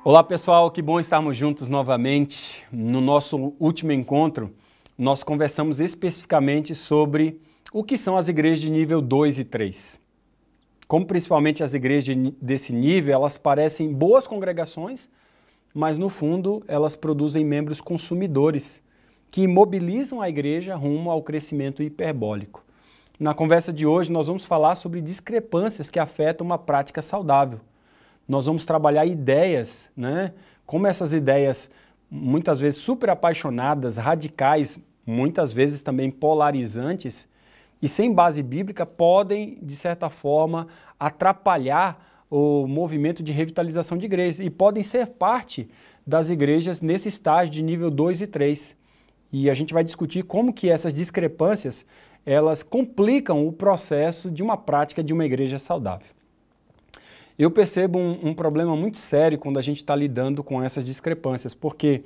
Olá pessoal, que bom estarmos juntos novamente. No nosso último encontro, nós conversamos especificamente sobre o que são as igrejas de nível 2 e 3. Como principalmente as igrejas desse nível, elas parecem boas congregações, mas no fundo elas produzem membros consumidores que imobilizam a igreja rumo ao crescimento hiperbólico. Na conversa de hoje nós vamos falar sobre discrepâncias que afetam uma prática saudável. Nós vamos trabalhar ideias, como essas ideias, muitas vezes super apaixonadas, radicais, muitas vezes também polarizantes, e sem base bíblica, podem, de certa forma, atrapalhar o movimento de revitalização de igrejas e podem ser parte das igrejas nesse estágio de nível 2 e 3. E a gente vai discutir como que essas discrepâncias, elas complicam o processo de uma prática de uma igreja saudável. Eu percebo um problema muito sério quando a gente está lidando com essas discrepâncias, porque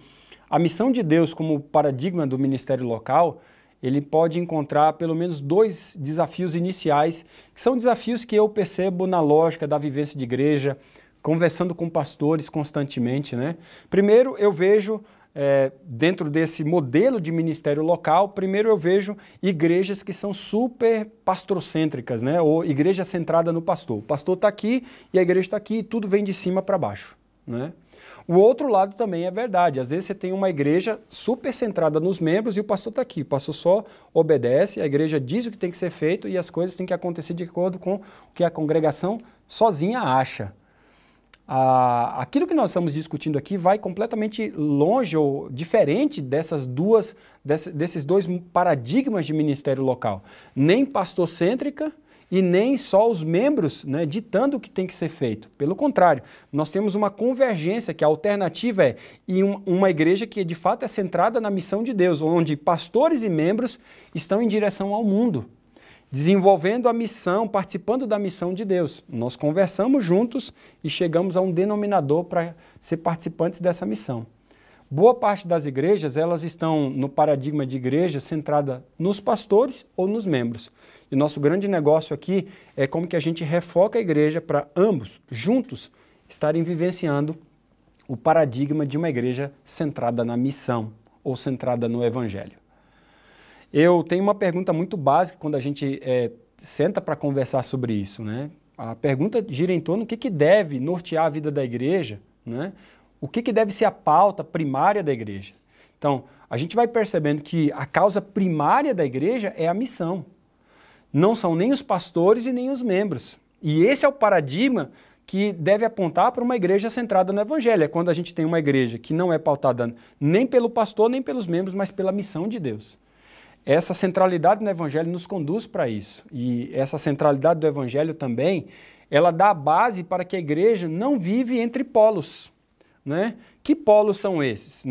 a missão de Deus como paradigma do ministério local, ele pode encontrar pelo menos dois desafios iniciais, que são desafios que eu percebo na lógica da vivência de igreja, conversando com pastores constantemente. Primeiro, eu vejo, dentro desse modelo de ministério local, primeiro eu vejo igrejas que são super pastrocêntricas, ou igreja centrada no pastor. O pastor está aqui e a igreja está aqui e tudo vem de cima para baixo. O outro lado também é verdade. Às vezes você tem uma igreja super centrada nos membros e o pastor está aqui. O pastor só obedece, a igreja diz o que tem que ser feito e as coisas têm que acontecer de acordo com o que a congregação sozinha acha. Aquilo que nós estamos discutindo aqui vai completamente longe ou diferente desses dois paradigmas de ministério local. Nem pastor-cêntrica e nem só os membros ditando o que tem que ser feito. Pelo contrário, nós temos uma convergência, que a alternativa é uma igreja que de fato é centrada na missão de Deus, onde pastores e membros estão em direção ao mundo, desenvolvendo a missão, participando da missão de Deus. Nós conversamos juntos e chegamos a um denominador para ser participantes dessa missão. Boa parte das igrejas, elas estão no paradigma de igreja centrada nos pastores ou nos membros. E nosso grande negócio aqui é como que a gente refoca a igreja para ambos, juntos, estarem vivenciando o paradigma de uma igreja centrada na missão ou centrada no evangelho. Eu tenho uma pergunta muito básica quando a gente senta para conversar sobre isso. A pergunta gira em torno do que deve nortear a vida da igreja, o que deve ser a pauta primária da igreja. Então, a gente vai percebendo que a causa primária da igreja é a missão. Não são nem os pastores e nem os membros. E esse é o paradigma que deve apontar para uma igreja centrada no evangelho. É quando a gente tem uma igreja que não é pautada nem pelo pastor nem pelos membros, mas pela missão de Deus. Essa centralidade no evangelho nos conduz para isso. E essa centralidade do evangelho também, ela dá a base para que a igreja não vive entre polos. Que polos são esses?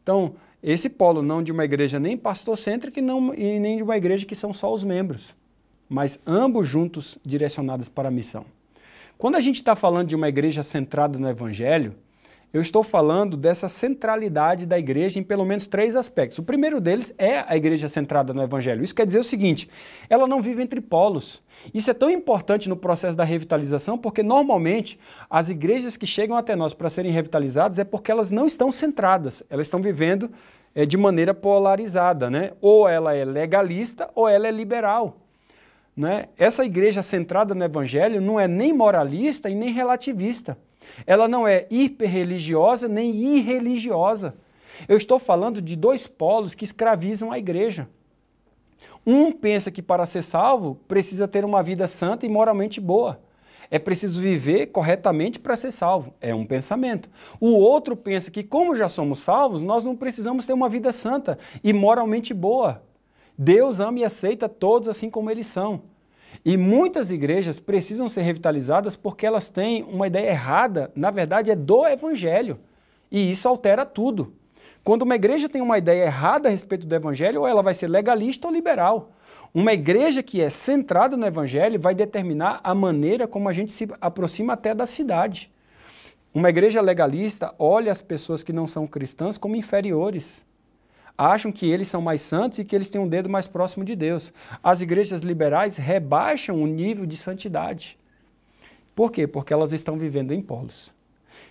Então, esse polo não de uma igreja nem pastor-cêntrica e nem de uma igreja que são só os membros, mas ambos juntos direcionados para a missão. Quando a gente está falando de uma igreja centrada no evangelho, eu estou falando dessa centralidade da igreja em pelo menos 3 aspectos. O primeiro deles é a igreja centrada no evangelho. Isso quer dizer o seguinte, ela não vive entre polos. Isso é tão importante no processo da revitalização porque normalmente as igrejas que chegam até nós para serem revitalizadas é porque elas não estão centradas, elas estão vivendo de maneira polarizada. Ou ela é legalista ou ela é liberal. Essa igreja centrada no evangelho não é nem moralista e nem relativista. Ela não é hiperreligiosa nem irreligiosa. Eu estou falando de 2 polos que escravizam a igreja. Um pensa que para ser salvo precisa ter uma vida santa e moralmente boa. É preciso viver corretamente para ser salvo. É um pensamento. O outro pensa que como já somos salvos, nós não precisamos ter uma vida santa e moralmente boa. Deus ama e aceita todos assim como eles são. E muitas igrejas precisam ser revitalizadas porque elas têm uma ideia errada, na verdade é do evangelho. E isso altera tudo. Quando uma igreja tem uma ideia errada a respeito do evangelho, ou ela vai ser legalista ou liberal. Uma igreja que é centrada no evangelho vai determinar a maneira como a gente se aproxima até da cidade. Uma igreja legalista olha as pessoas que não são cristãs como inferiores. Acham que eles são mais santos e que eles têm um dedo mais próximo de Deus. As igrejas liberais rebaixam o nível de santidade. Por quê? Porque elas estão vivendo em polos.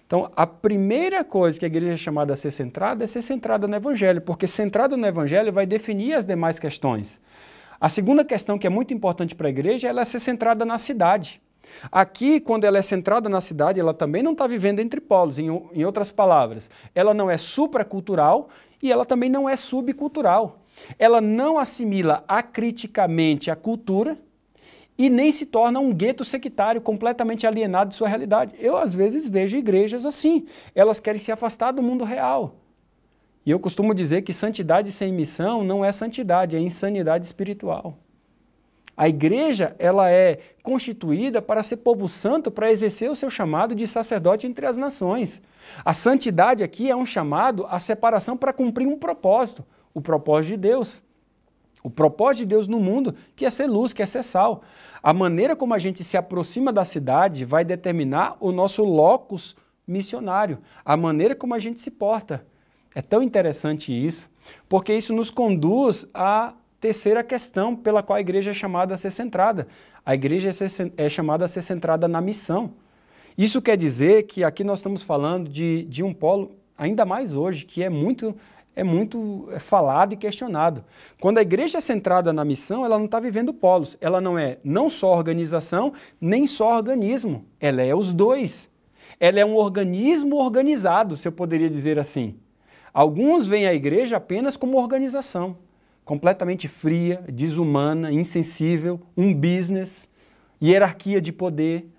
Então, a primeira coisa que a igreja é chamada a ser centrada no Evangelho, porque centrada no Evangelho vai definir as demais questões. A segunda questão que é muito importante para a igreja é ser centrada na cidade. Aqui, quando ela é centrada na cidade, ela também não está vivendo entre polos, em outras palavras. Ela não é supracultural e ela também não é subcultural. Ela não assimila acriticamente a cultura e nem se torna um gueto sectário completamente alienado de sua realidade. Eu, às vezes, vejo igrejas assim. Elas querem se afastar do mundo real. E eu costumo dizer que santidade sem missão não é santidade, é insanidade espiritual. A igreja, ela é constituída para ser povo santo, para exercer o seu chamado de sacerdote entre as nações. A santidade aqui é um chamado à separação para cumprir um propósito, o propósito de Deus. O propósito de Deus no mundo, que é ser luz, que é ser sal. A maneira como a gente se aproxima da cidade vai determinar o nosso locus missionário, a maneira como a gente se porta. É tão interessante isso, porque isso nos conduz à terceira questão pela qual a igreja é chamada a ser centrada. A igreja é chamada a ser centrada na missão. Isso quer dizer que aqui nós estamos falando de um polo, ainda mais hoje, que é muito falado e questionado. Quando a igreja é centrada na missão, ela não está vivendo polos. Ela não é não só organização, nem só organismo. Ela é os dois. Ela é um organismo organizado, se eu poderia dizer assim. Alguns veem a igreja apenas como organização, completamente fria, desumana, insensível, um business, hierarquia de poder.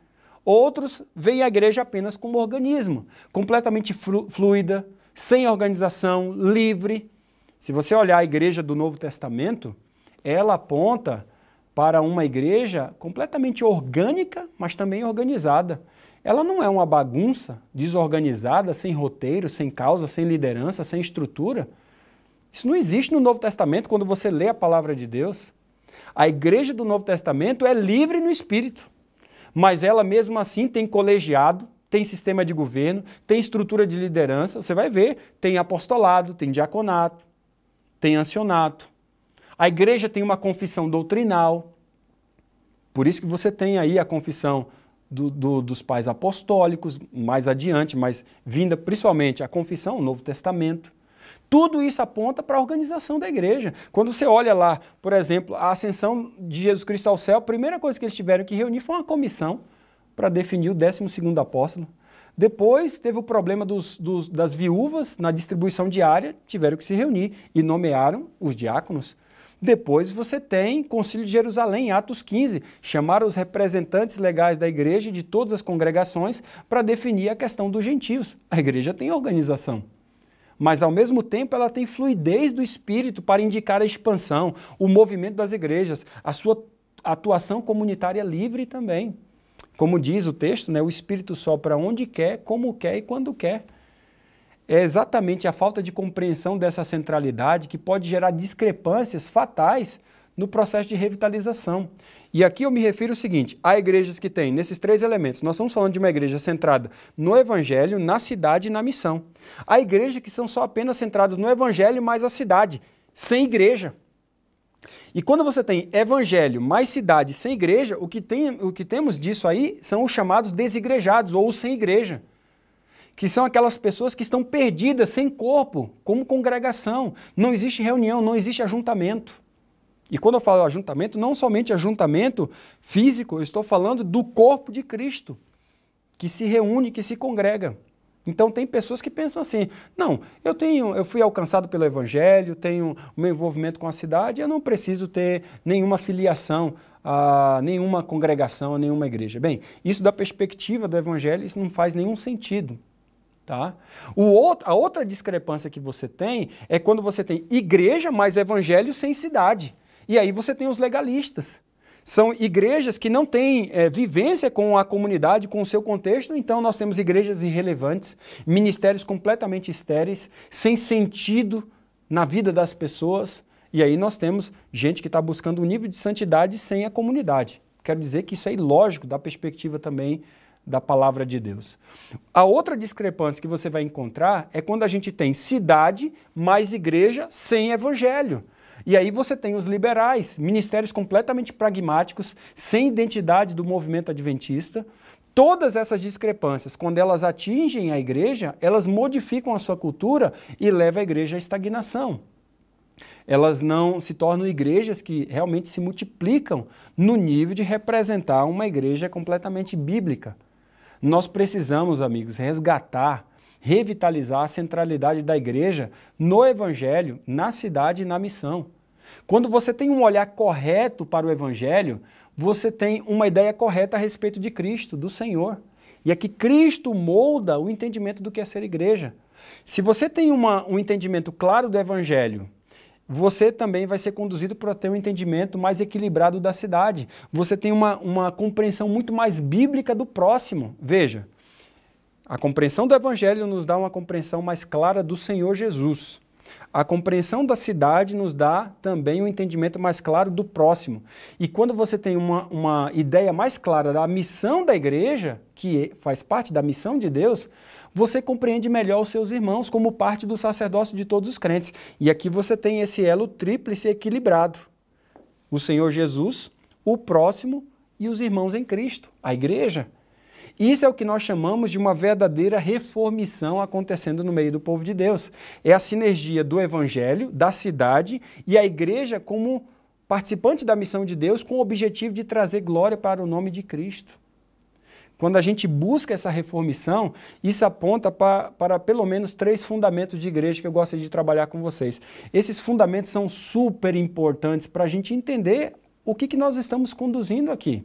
Outros veem a igreja apenas como organismo, completamente fluida, sem organização, livre. Se você olhar a igreja do Novo Testamento, ela aponta para uma igreja completamente orgânica, mas também organizada. Ela não é uma bagunça, desorganizada, sem roteiro, sem causa, sem liderança, sem estrutura. Isso não existe no Novo Testamento quando você lê a palavra de Deus. A igreja do Novo Testamento é livre no espírito, mas ela mesmo assim tem colegiado, tem sistema de governo, tem estrutura de liderança. Você vai ver, tem apostolado, tem diaconato, tem ancianato. A igreja tem uma confissão doutrinal. Por isso que você tem aí a confissão dos pais apostólicos, mais adiante, mas vinda principalmente a confissão, o Novo Testamento. Tudo isso aponta para a organização da igreja. Quando você olha lá, por exemplo, a ascensão de Jesus Cristo ao céu, a primeira coisa que eles tiveram que reunir foi uma comissão para definir o 12º apóstolo. Depois teve o problema das viúvas na distribuição diária, tiveram que se reunir e nomearam os diáconos. Depois você tem Concílio de Jerusalém, Atos 15, chamaram os representantes legais da igreja e de todas as congregações para definir a questão dos gentios. A igreja tem organização, mas ao mesmo tempo ela tem fluidez do espírito para indicar a expansão, o movimento das igrejas, a sua atuação comunitária livre também. Como diz o texto, né, o Espírito sopra onde quer, como quer e quando quer. É exatamente a falta de compreensão dessa centralidade que pode gerar discrepâncias fatais no processo de revitalização. E aqui eu me refiro ao seguinte, há igrejas que têm nesses 3 elementos. Nós estamos falando de uma igreja centrada no Evangelho, na cidade e na missão. Há igrejas que são só apenas centradas no Evangelho mais a cidade, sem igreja. E quando você tem evangelho mais cidade sem igreja, o que temos disso aí são os chamados desigrejados ou sem igreja, que são aquelas pessoas que estão perdidas, sem corpo, como congregação. Não existe reunião, não existe ajuntamento. E quando eu falo ajuntamento, não somente ajuntamento físico, eu estou falando do corpo de Cristo, que se reúne, que se congrega. Então tem pessoas que pensam assim, não, eu fui alcançado pelo Evangelho, tenho o meu envolvimento com a cidade, eu não preciso ter nenhuma filiação a nenhuma congregação, a nenhuma igreja. Bem, isso da perspectiva do Evangelho, isso não faz nenhum sentido. Tá? A outra discrepância que você tem é quando você tem igreja mais evangelho sem cidade. E aí você tem os legalistas. São igrejas que não têm vivência com a comunidade, com o seu contexto, então nós temos igrejas irrelevantes, ministérios completamente estéreis, sem sentido na vida das pessoas, e aí nós temos gente que está buscando um nível de santidade sem a comunidade. Quero dizer que isso é ilógico da perspectiva também da palavra de Deus. A outra discrepância que você vai encontrar é quando a gente tem cidade mais igreja sem evangelho. E aí você tem os liberais, ministérios completamente pragmáticos, sem identidade do movimento adventista, Todas essas discrepâncias, quando elas atingem a igreja, elas modificam a sua cultura e levam a igreja à estagnação. Elas não se tornam igrejas que realmente se multiplicam no nível de representar uma igreja completamente bíblica. Nós precisamos, amigos, resgatar, revitalizar a centralidade da igreja no evangelho, na cidade e na missão. Quando você tem um olhar correto para o evangelho, você tem uma ideia correta a respeito de Cristo, do Senhor. E é que Cristo molda o entendimento do que é ser igreja. Se você tem um entendimento claro do evangelho, você também vai ser conduzido para ter um entendimento mais equilibrado da cidade. Você tem uma compreensão muito mais bíblica do próximo. Veja, a compreensão do evangelho nos dá uma compreensão mais clara do Senhor Jesus. A compreensão da cidade nos dá também um entendimento mais claro do próximo. E quando você tem uma ideia mais clara da missão da igreja, que faz parte da missão de Deus, você compreende melhor os seus irmãos como parte do sacerdócio de todos os crentes. E aqui você tem esse elo tríplice equilibrado. O Senhor Jesus, o próximo e os irmãos em Cristo, a igreja. Isso é o que nós chamamos de uma verdadeira reformição acontecendo no meio do povo de Deus. É a sinergia do evangelho, da cidade e a igreja como participante da missão de Deus com o objetivo de trazer glória para o nome de Cristo. Quando a gente busca essa reformição, isso aponta para pelo menos 3 fundamentos de igreja que eu gostaria de trabalhar com vocês. Esses fundamentos são super importantes para a gente entender o que nós estamos conduzindo aqui.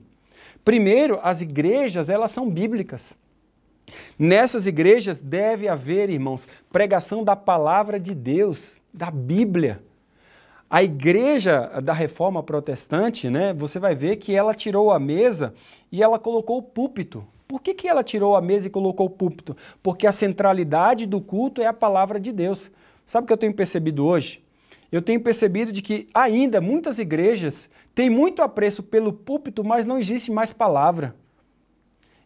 Primeiro, as igrejas, elas são bíblicas. Nessas igrejas deve haver, irmãos, pregação da palavra de Deus, da Bíblia. A igreja da Reforma Protestante, né, você vai ver que ela tirou a mesa e ela colocou o púlpito. Por que ela tirou a mesa e colocou o púlpito? Porque a centralidade do culto é a palavra de Deus. Sabe o que eu tenho percebido hoje? Eu tenho percebido de que ainda muitas igrejas têm muito apreço pelo púlpito, mas não existe mais palavra.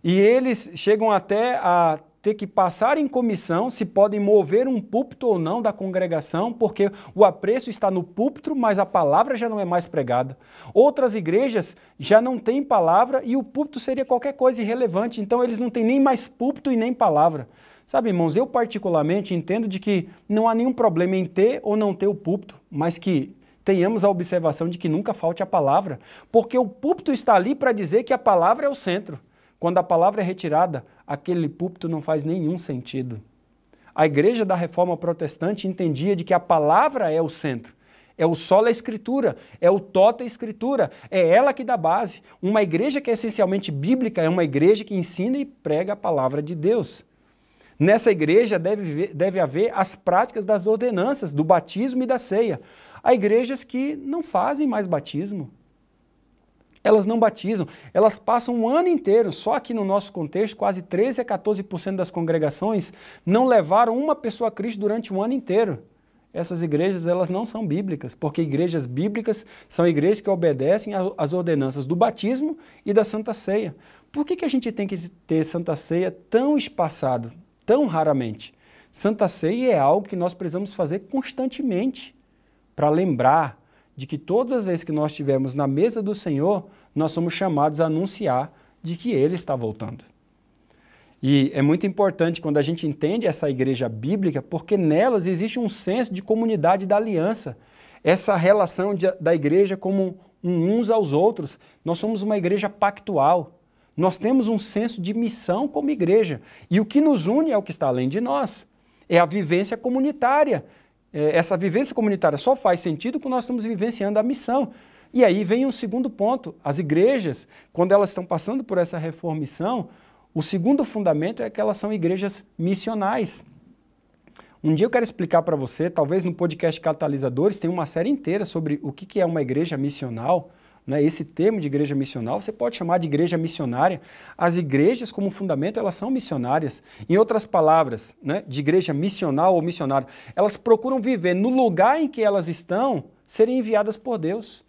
E eles chegam até a ter que passar em comissão se podem mover um púlpito ou não da congregação, porque o apreço está no púlpito, mas a palavra já não é mais pregada. Outras igrejas já não têm palavra e o púlpito seria qualquer coisa irrelevante, então eles não têm nem mais púlpito e nem palavra. Sabe, irmãos, eu particularmente entendo de que não há nenhum problema em ter ou não ter o púlpito, mas que tenhamos a observação de que nunca falte a palavra, porque o púlpito está ali para dizer que a palavra é o centro. Quando a palavra é retirada, aquele púlpito não faz nenhum sentido. A igreja da Reforma Protestante entendia de que a palavra é o centro. É o sola escritura, é o tota escritura, é ela que dá base. Uma igreja que é essencialmente bíblica é uma igreja que ensina e prega a palavra de Deus. Nessa igreja deve haver as práticas das ordenanças, do batismo e da ceia. Há igrejas que não fazem mais batismo. Elas não batizam, elas passam um ano inteiro, só aqui no nosso contexto, quase 13 a 14% das congregações não levaram uma pessoa a Cristo durante um ano inteiro. Essas igrejas, elas não são bíblicas, porque igrejas bíblicas são igrejas que obedecem às ordenanças do batismo e da Santa Ceia. Por que a gente tem que ter Santa Ceia tão espaçado, tão raramente? Santa Ceia é algo que nós precisamos fazer constantemente para lembrar de que todas as vezes que nós estivermos na mesa do Senhor, nós somos chamados a anunciar de que Ele está voltando. E é muito importante quando a gente entende essa igreja bíblica, porque nelas existe um senso de comunidade da aliança, essa relação da igreja como uns aos outros. Nós somos uma igreja pactual, nós temos um senso de missão como igreja, e o que nos une é o que está além de nós, é a vivência comunitária. Essa vivência comunitária só faz sentido quando nós estamos vivenciando a missão. E aí vem um segundo ponto. As igrejas, quando elas estão passando por essa reformição, o segundo fundamento é que elas são igrejas missionais. Um dia eu quero explicar para você, talvez no podcast Catalisadores, tem uma série inteira sobre o que é uma igreja missional. Né? Esse termo de igreja missional, você pode chamar de igreja missionária. As igrejas, como fundamento, elas são missionárias. Em outras palavras, né, de igreja missional ou missionário, elas procuram viver no lugar em que elas estão, serem enviadas por Deus.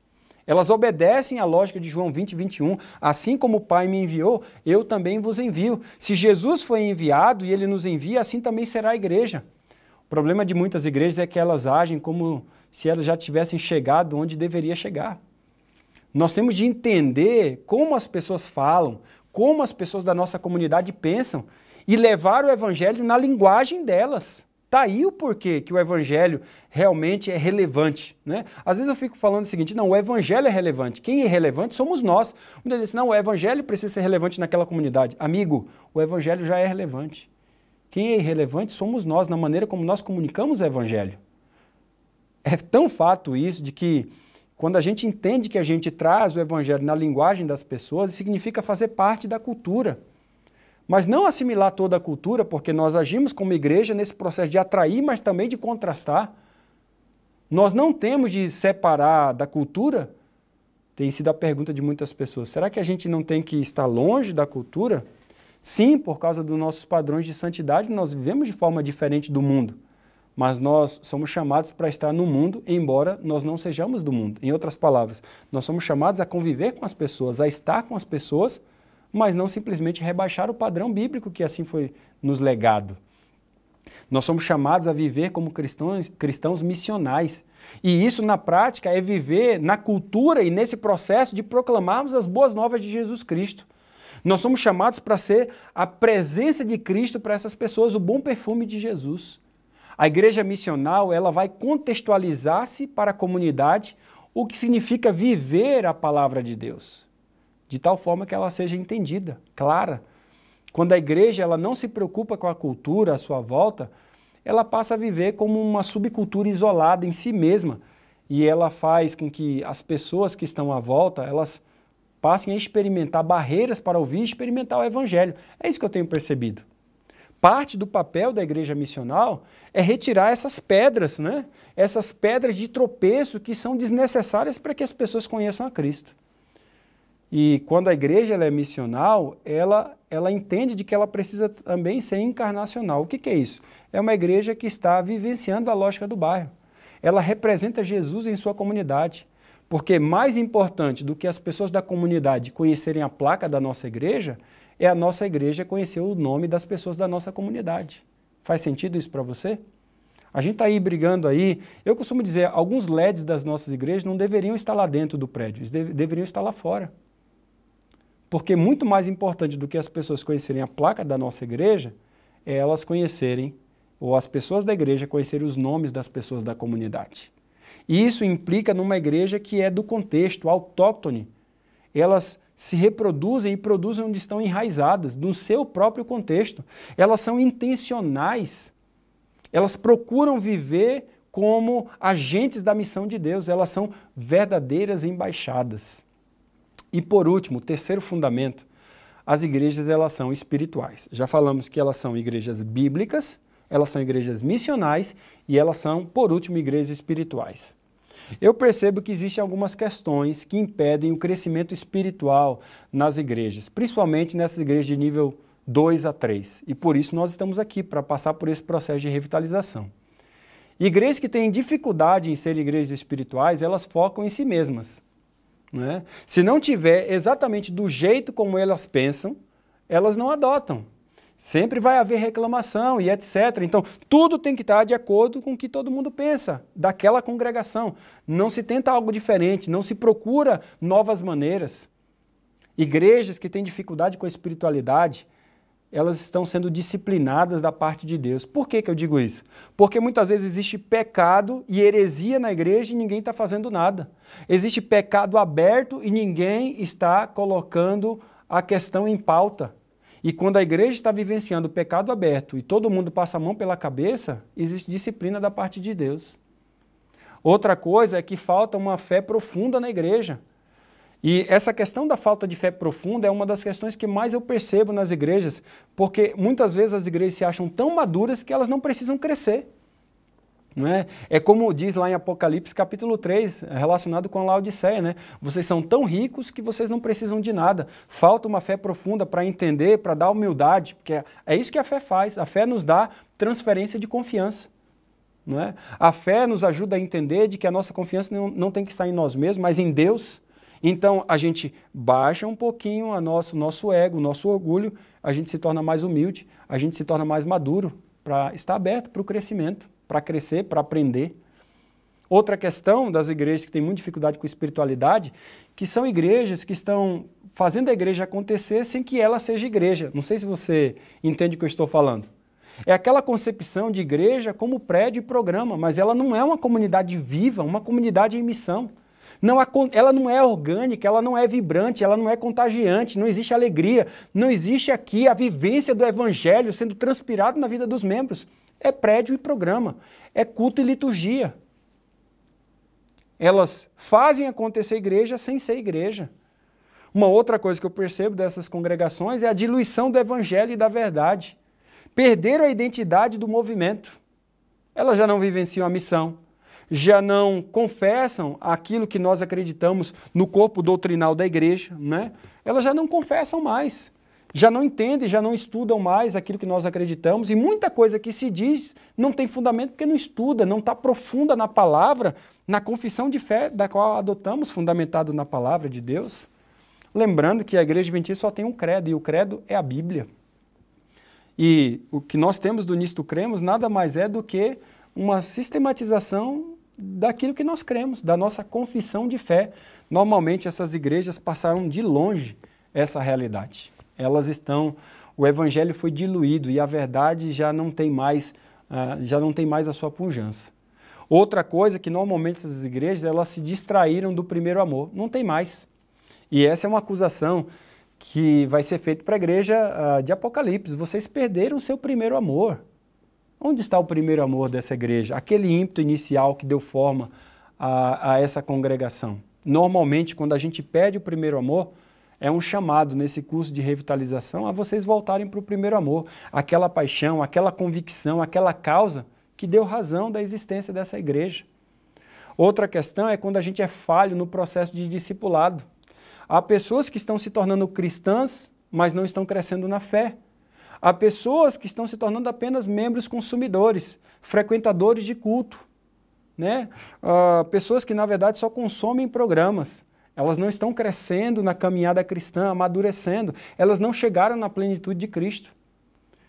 Elas obedecem à lógica de João 20, 21. Assim como o Pai me enviou, eu também vos envio. Se Jesus foi enviado e Ele nos envia, assim também será a igreja. O problema de muitas igrejas é que elas agem como se elas já tivessem chegado onde deveria chegar. Nós temos de entender como as pessoas falam, como as pessoas da nossa comunidade pensam e levar o evangelho na linguagem delas. Está aí o porquê que o evangelho realmente é relevante, né? Às vezes eu fico falando o seguinte, não, o evangelho é relevante. Quem é relevante somos nós. Muitas vezes, não, o evangelho precisa ser relevante naquela comunidade. Amigo, o evangelho já é relevante. Quem é irrelevante somos nós, na maneira como nós comunicamos o evangelho. É tão fato isso de que quando a gente entende que a gente traz o evangelho na linguagem das pessoas, significa fazer parte da cultura. Mas não assimilar toda a cultura, porque nós agimos como igreja nesse processo de atrair, mas também de contrastar. Nós não temos de separar da cultura. Tem sido a pergunta de muitas pessoas. Será que a gente não tem que estar longe da cultura? Sim, por causa dos nossos padrões de santidade, nós vivemos de forma diferente do mundo. Mas nós somos chamados para estar no mundo, embora nós não sejamos do mundo. Em outras palavras, nós somos chamados a conviver com as pessoas, a estar com as pessoas, mas não simplesmente rebaixar o padrão bíblico que assim foi nos legado. Nós somos chamados a viver como cristãos missionais. E isso, na prática, é viver na cultura e nesse processo de proclamarmos as boas novas de Jesus Cristo. Nós somos chamados para ser a presença de Cristo para essas pessoas, o bom perfume de Jesus. A igreja missional, ela vai contextualizar-se para a comunidade o que significa viver a palavra de Deus, de tal forma que ela seja entendida, clara. Quando a igreja ela não se preocupa com a cultura à sua volta, ela passa a viver como uma subcultura isolada em si mesma, e ela faz com que as pessoas que estão à volta, elas passem a experimentar barreiras para ouvir e experimentar o evangelho. É isso que eu tenho percebido. Parte do papel da igreja missional é retirar essas pedras, né? Essas pedras de tropeço que são desnecessárias para que as pessoas conheçam a Cristo. E quando a igreja ela é missional, ela entende de que ela precisa também ser encarnacional. O que é isso? É uma igreja que está vivenciando a lógica do bairro. Ela representa Jesus em sua comunidade. Porque mais importante do que as pessoas da comunidade conhecerem a placa da nossa igreja, é a nossa igreja conhecer o nome das pessoas da nossa comunidade. Faz sentido isso para você? A gente está aí brigando aí. Eu costumo dizer, alguns LEDs das nossas igrejas não deveriam estar lá dentro do prédio, eles deveriam estar lá fora. Porque muito mais importante do que as pessoas conhecerem a placa da nossa igreja, é elas conhecerem, ou as pessoas da igreja conhecerem os nomes das pessoas da comunidade. E isso implica numa igreja que é do contexto, autóctone. Elas se reproduzem e produzem onde estão enraizadas, no seu próprio contexto. Elas são intencionais. Elas procuram viver como agentes da missão de Deus. Elas são verdadeiras embaixadas. E por último, o terceiro fundamento, as igrejas elas são espirituais. Já falamos que elas são igrejas bíblicas, elas são igrejas missionais e elas são, por último, igrejas espirituais. Eu percebo que existem algumas questões que impedem o crescimento espiritual nas igrejas, principalmente nessas igrejas de nível 2 a 3. E por isso nós estamos aqui, para passar por esse processo de revitalização. Igrejas que têm dificuldade em ser igrejas espirituais, elas focam em si mesmas. Né? Se não tiver exatamente do jeito como elas pensam, elas não adotam. Sempre vai haver reclamação e etc. Então, tudo tem que estar de acordo com o que todo mundo pensa daquela congregação. Não se tenta algo diferente, não se procura novas maneiras. Igrejas que têm dificuldade com a espiritualidade, elas estão sendo disciplinadas da parte de Deus. Por que eu digo isso? Porque muitas vezes existe pecado e heresia na igreja e ninguém está fazendo nada. Existe pecado aberto e ninguém está colocando a questão em pauta. E quando a igreja está vivenciando o pecado aberto e todo mundo passa a mão pela cabeça, existe disciplina da parte de Deus. Outra coisa é que falta uma fé profunda na igreja. E essa questão da falta de fé profunda é uma das questões que mais eu percebo nas igrejas, porque muitas vezes as igrejas se acham tão maduras que elas não precisam crescer. Não é? É como diz lá em Apocalipse capítulo 3, relacionado com a Laodiceia, né? Vocês são tão ricos que vocês não precisam de nada. Falta uma fé profunda para entender, para dar humildade, porque é isso que a fé faz. A fé nos dá transferência de confiança. Não é? A fé nos ajuda a entender de que a nossa confiança não tem que estar em nós mesmos, mas em Deus. Então, a gente baixa um pouquinho o nosso ego, o nosso orgulho, a gente se torna mais humilde, a gente se torna mais maduro para estar aberto para o crescimento, para crescer, para aprender. Outra questão das igrejas que têm muita dificuldade com espiritualidade, que são igrejas que estão fazendo a igreja acontecer sem que ela seja igreja. Não sei se você entende o que eu estou falando. É aquela concepção de igreja como prédio e programa, mas ela não é uma comunidade viva, uma comunidade em missão. Ela não é orgânica, ela não é vibrante, ela não é contagiante, não existe alegria, não existe aqui a vivência do evangelho sendo transpirado na vida dos membros. É prédio e programa, é culto e liturgia. Elas fazem acontecer igreja sem ser igreja. Uma outra coisa que eu percebo dessas congregações é a diluição do evangelho e da verdade. Perderam a identidade do movimento. Elas já não vivenciam a missão, já não confessam aquilo que nós acreditamos no corpo doutrinal da igreja, né? Elas já não confessam mais, já não entendem, já não estudam mais aquilo que nós acreditamos, e muita coisa que se diz não tem fundamento porque não estuda, não está profunda na palavra, na confissão de fé da qual adotamos, fundamentado na palavra de Deus. Lembrando que a igreja adventista só tem um credo, e o credo é a Bíblia. E o que nós temos do Nisto Cremos nada mais é do que uma sistematização daquilo que nós cremos, da nossa confissão de fé. Normalmente essas igrejas passaram de longe essa realidade. O evangelho foi diluído e a verdade já não tem mais a sua pujança. Outra coisa que normalmente essas igrejas elas se distraíram do primeiro amor. Não tem mais. E essa é uma acusação que vai ser feito para a igreja de Apocalipse. Vocês perderam o seu primeiro amor. Onde está o primeiro amor dessa igreja? Aquele ímpeto inicial que deu forma a essa congregação. Normalmente, quando a gente perde o primeiro amor, é um chamado nesse curso de revitalização a vocês voltarem para o primeiro amor. Aquela paixão, aquela convicção, aquela causa que deu razão da existência dessa igreja. Outra questão é quando a gente é falho no processo de discipulado. Há pessoas que estão se tornando cristãs, mas não estão crescendo na fé. Há pessoas que estão se tornando apenas membros consumidores, frequentadores de culto, né? Pessoas que, na verdade, só consomem programas. Elas não estão crescendo na caminhada cristã, amadurecendo. Elas não chegaram na plenitude de Cristo.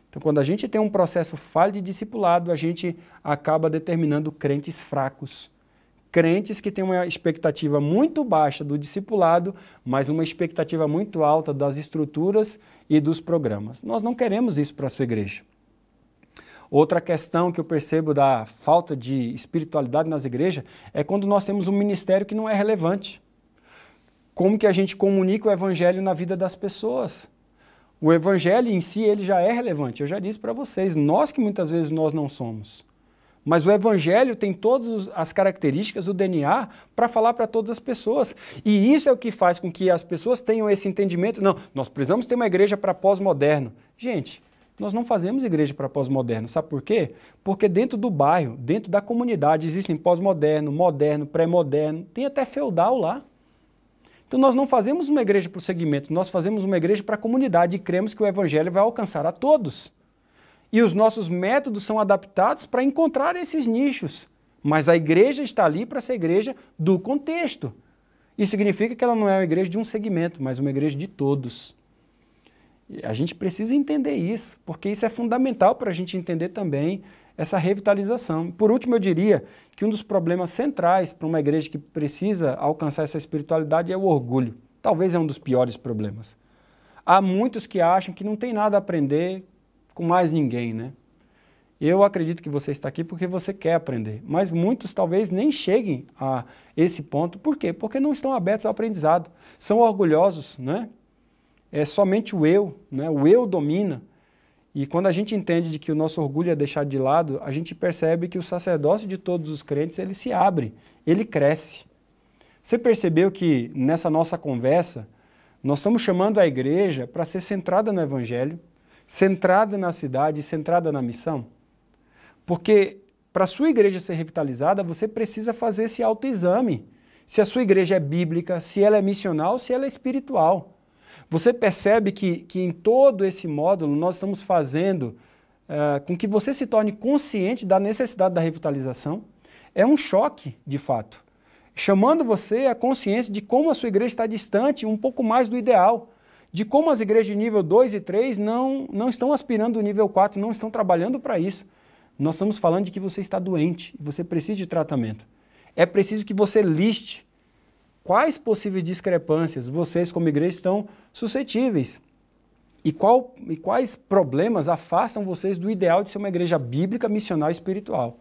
Então, quando a gente tem um processo falho de discipulado, a gente acaba determinando crentes fracos. Crentes que têm uma expectativa muito baixa do discipulado, mas uma expectativa muito alta das estruturas e dos programas. Nós não queremos isso para a sua igreja. Outra questão que eu percebo da falta de espiritualidade nas igrejas é quando nós temos um ministério que não é relevante. Como que a gente comunica o evangelho na vida das pessoas? O evangelho em si ele já é relevante, eu já disse para vocês, nós que muitas vezes nós não somos. Mas o evangelho tem todas as características, o DNA, para falar para todas as pessoas. E isso é o que faz com que as pessoas tenham esse entendimento. Não, nós precisamos ter uma igreja para pós-moderno. Gente, nós não fazemos igreja para pós-moderno. Sabe por quê? Porque dentro do bairro, dentro da comunidade, existem pós-moderno, moderno, pré-moderno, tem até feudal lá. Então nós não fazemos uma igreja para o segmento, nós fazemos uma igreja para a comunidade e cremos que o evangelho vai alcançar a todos. E os nossos métodos são adaptados para encontrar esses nichos. Mas a igreja está ali para ser igreja do contexto. Isso significa que ela não é uma igreja de um segmento, mas uma igreja de todos. E a gente precisa entender isso, porque isso é fundamental para a gente entender também essa revitalização. Por último, eu diria que um dos problemas centrais para uma igreja que precisa alcançar essa espiritualidade é o orgulho. Talvez é um dos piores problemas. Há muitos que acham que não tem nada a aprender com mais ninguém, né? Eu acredito que você está aqui porque você quer aprender, mas muitos talvez nem cheguem a esse ponto. Por quê? Porque não estão abertos ao aprendizado. São orgulhosos, né? É somente o eu, né? O eu domina. E quando a gente entende de que o nosso orgulho é deixado de lado, a gente percebe que o sacerdócio de todos os crentes, ele se abre, ele cresce. Você percebeu que nessa nossa conversa, nós estamos chamando a igreja para ser centrada no evangelho, centrada na cidade, centrada na missão? Porque para a sua igreja ser revitalizada, você precisa fazer esse autoexame. Se a sua igreja é bíblica, se ela é missional, se ela é espiritual. Você percebe que em todo esse módulo nós estamos fazendo com que você se torne consciente da necessidade da revitalização? É um choque, de fato. Chamando você à consciência de como a sua igreja está distante um pouco mais do ideal. De como as igrejas de nível 2 e 3 não estão aspirando o nível 4, não estão trabalhando para isso. Nós estamos falando de que você está doente e você precisa de tratamento. É preciso que você liste quais possíveis discrepâncias vocês como igreja estão suscetíveis e quais problemas afastam vocês do ideal de ser uma igreja bíblica, missional e espiritual.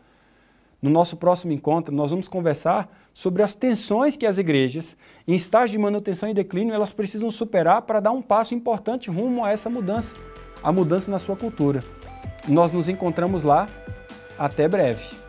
No nosso próximo encontro, nós vamos conversar sobre as tensões que as igrejas, em estágio de manutenção e declínio, elas precisam superar para dar um passo importante rumo a essa mudança, a mudança na sua cultura. Nós nos encontramos lá. Até breve.